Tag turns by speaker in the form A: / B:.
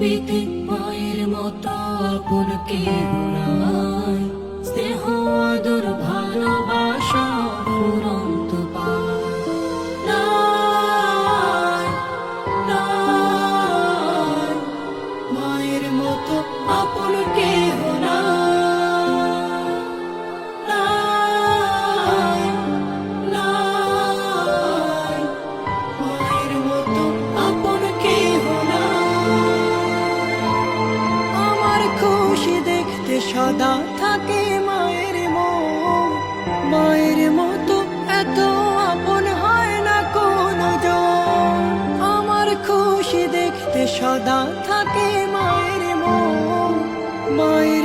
A: পৃথিবীতে মায়ের মতো আপন কেউ নাই। স্নেহ আদর ভালোবাসা ফুরন্ত পায় নাই, নাই, মায়ের মতো আপন কেউ নাই, নাই, নাই, মায়ের মতো আপন কেউ নাই। আমার খুশি দেখতে সদা থাকে মায়ের মন, মায়ের মতো এত আপন হয় না কোনো জন। আমার খুশি দেখতে সদা থাকে মায়ের মন, মায়ের